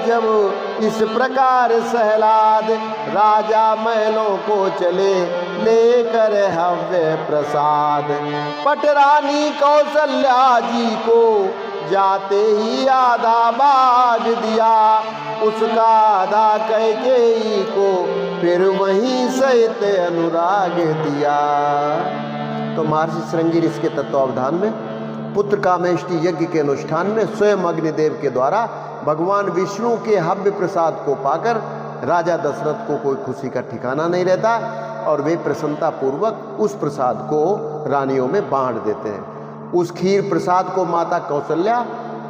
जब इस प्रकार सहलाद, राजा महलों को चले लेकर हव्य प्रसाद। पटरानी कौशल्या जी को जाते ही आधा बाग दिया, उसका आधा कैकेयी को फिर वहीं सहित अनुराग दिया। तो महर्षि श्रृंगी ऋषि के तत्वावधान में पुत्र कामेष्टि यज्ञ के अनुष्ठान में स्वयं अग्निदेव के द्वारा भगवान विष्णु के हव्य प्रसाद को पाकर राजा दशरथ को कोई खुशी का ठिकाना नहीं रहता और वे प्रसन्नता पूर्वक उस प्रसाद को रानियों में बांट देते हैं। उस खीर प्रसाद को माता कौशल्या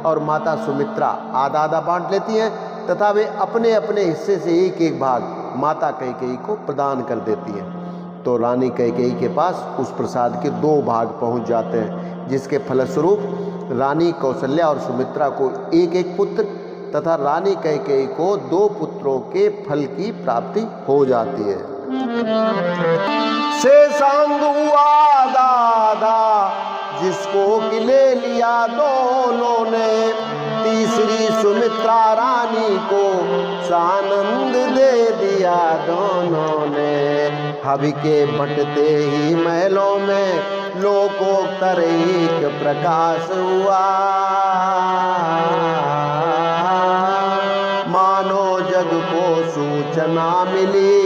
और माता सुमित्रा आधा आधा बांट लेती हैं तथा वे अपने अपने हिस्से से एक एक भाग माता कैकेयी को प्रदान कर देती हैं। तो रानी कैकेयी के पास उस प्रसाद के 2 भाग पहुंच जाते हैं, जिसके फलस्वरूप रानी कौशल्या और सुमित्रा को एक एक पुत्र तथा रानी कैकेयी को 2 पुत्रों के फल की प्राप्ति हो जाती है। शेषांग हुआ दादा जिसको कि ले लिया दोनों ने, तीसरी सुमित्रा रानी को सानंद दे दिया दोनों ने। हवि के बंटते ही महलों में लोकोत्तर एक प्रकाश हुआ, मानो जग को सूचना मिली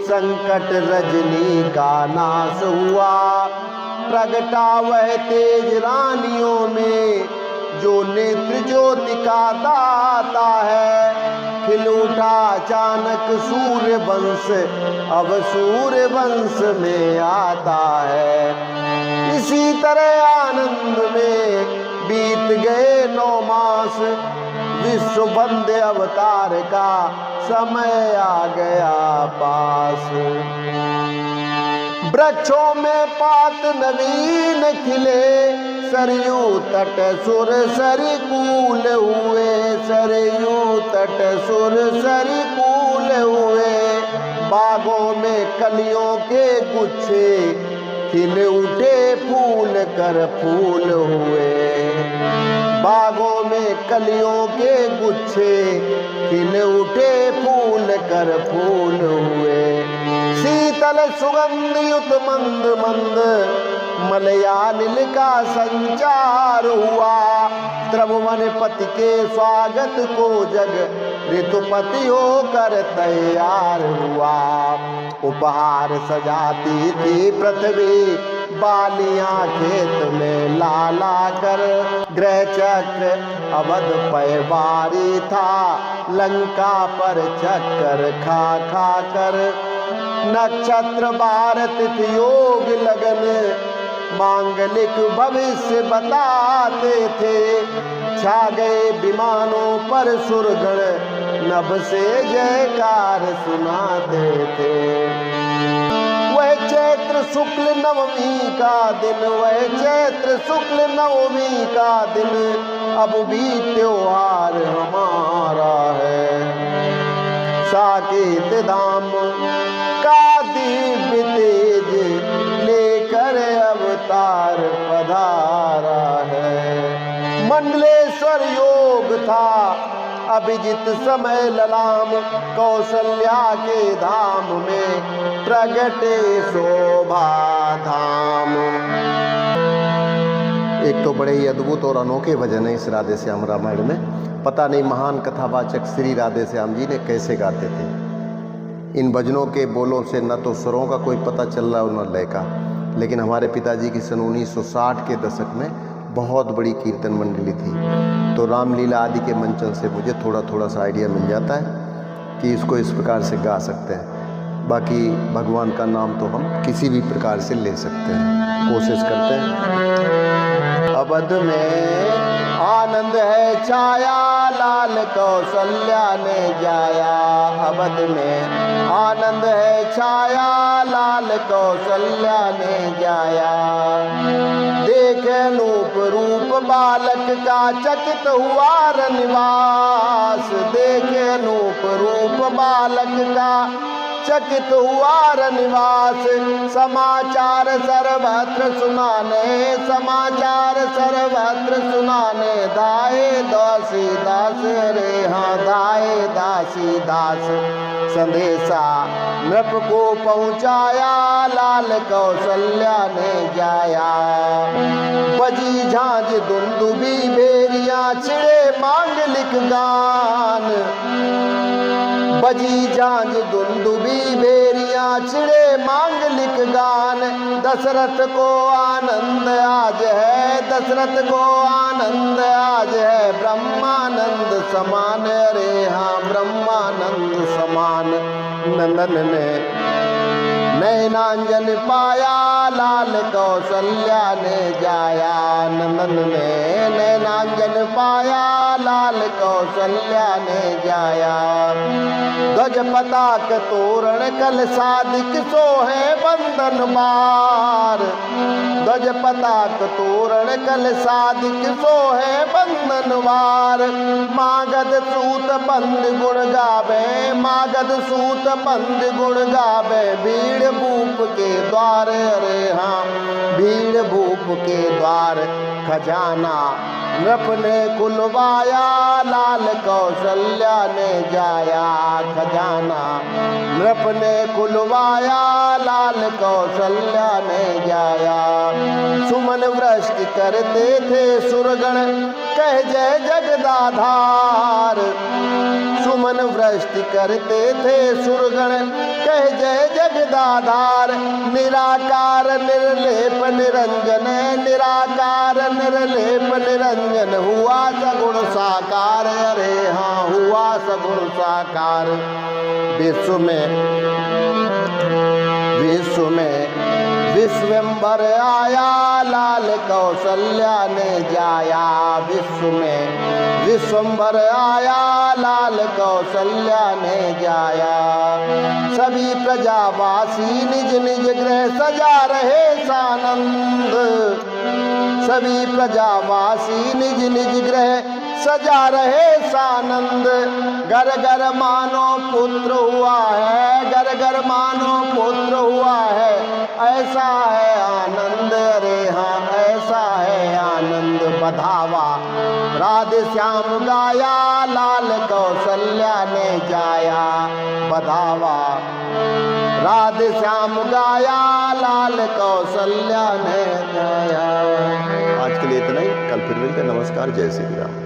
संकट रजनी का नाश हुआ। प्रगटा वह तेज रानियों में जो नेत्र ज्योति का दाता है, खिल उठा अचानक सूर्य वंश अब सूर्य वंश में आता है। इसी तरह आनंद में बीत गए 9 मास, विश्व वंद्य अवतार का समय आ गया पास। वृक्षों में पात नवीन खिले, सरयू तट सुर सरिकूल हुए, सरयू तट सुर सरिकूल हुए। बागों में कलियों के गुच्छे खिल उठे फूल कर फूल हुए। बागों में कलियों के गुच्छे खिल उठे फूल कर फूल हुए। शीतल सुगंध युत मंद मंद मलयानिल का संचार हुआ। त्रिभुवनपति के स्वागत को जग ऋतुपति होकर तैयार हुआ। उपहार सजाती थी पृथ्वी, बालियां खेत में ला ला कर। ग्रह चक्र अवध पैवारी था, लंका पर चक्कर खा खा कर। नक्षत्र भारत योग लगन मांगलिक भविष्य बताते थे। छा गए विमानों पर सुरगण, नभ से जयकार सुनाते थे। वह चैत्र शुक्ल नवमी का दिन, वह चैत्र शुक्ल नवमी का दिन अब भी त्योहार हमारा है। साकेत धाम का दिव्य तेज लेकर अवतार पधारा है। मंडलेश्वर योग था अभिजित समय ललाम, कौशल्या के धाम में प्रगटे शोभा धाम। एक तो बड़े ही अद्भुत और अनोखे भजन है इस राधे श्याम रामायण में। पता नहीं महान कथावाचक श्री राधे श्याम जी ने कैसे गाते थे। इन भजनों के बोलों से न तो स्वरों का कोई पता चल रहा और न लय का, लेकिन हमारे पिताजी की सन 1960 के दशक में बहुत बड़ी कीर्तन मंडली थी, तो रामलीला आदि के मंचन से मुझे थोड़ा थोड़ा सा आइडिया मिल जाता है कि इसको इस प्रकार से गा सकते हैं। बाकी भगवान का नाम तो हम किसी भी प्रकार से ले सकते हैं, कोशिश करते हैं। अवध में आनंद है छाया, लाल कौशल्या ने जाया। अवध में आनंद है छाया, लाल कौशल्या ने जाया। देखे नूप रूप बालक का चकित हुआ रनिवास। देखे नूप रूप बालक का चकित हुआ रनिवास। समाचार सर्वत्र सुनाने, समाचार सर्वत्र सुनाने दाए दासी दास रे हाँ दाए दासी दास। संदेशा नृप को पहुँचाया लाल कौशल्या ने जाया। बजी झांझ दुंदुबी भेरिया छिड़े मांगलिक गान। बजी झांझ दुंदुबी भेरिया छिड़े मांगलिक गान। दशरथ को आनंद आज है, दशरथ को आनंद आज है, ब्रह्मानंद समान रे हाँ ब्रह्मानंद समान। नंदन ने नैनांजन पाया लाल कौशल्या ने जाया। नंदन ने नैनांजन पाया लाल कौशल्या ने जाया। ध्वज पताक तोरण कल सादिक सोहे बंधन बार। ध्वज पताक तोरण कल सादिक सोहे बंधन बार। मागध सूत बंद गुण गावे, मागध सूत बंद गुण गावे, भीड़ भूप के द्वार रे हाँ भीड़ भूप के द्वार। खजाना नृप ने खुलवाया लाल कौशल्या ने जाया। खजाना नृप ने खुलवाया लाल कौशल्या ने जाया। सुमन वृष्टि करते थे सुरगण कह जय जगदाधार। सुमन वृष्टि करते थे सुरगण कह जय जगदाधार। निराकार निर्लेप निरंजन, निराकार निर्लेप निरंजन, हुआ सगुण साकार अरे हाँ हुआ सगुण साकार। विश्व में विश्वम्बर आया लाल कौशल्या ने जाया। विश्व में विश्वम्बर आया लाल कौशल्या ने जाया। सभी प्रजावासी निज निज गृह सजा रहे सानंद। सभी प्रजावासी निज निज गृह सजा रहे सानंद। घर घर मानो पुत्र हुआ है, घर घर मानो पुत्र हुआ है, ऐसा है आनंद रे हाँ ऐसा है आनंद। बधावा राधे श्याम गाया लाल कौशल्या ने जाया। बधावा राधे श्याम गाया लाल कौशल्या ने जाया। आज के लिए इतना ही, कल फिर मिलते हैं। नमस्कार, जय श्री राम।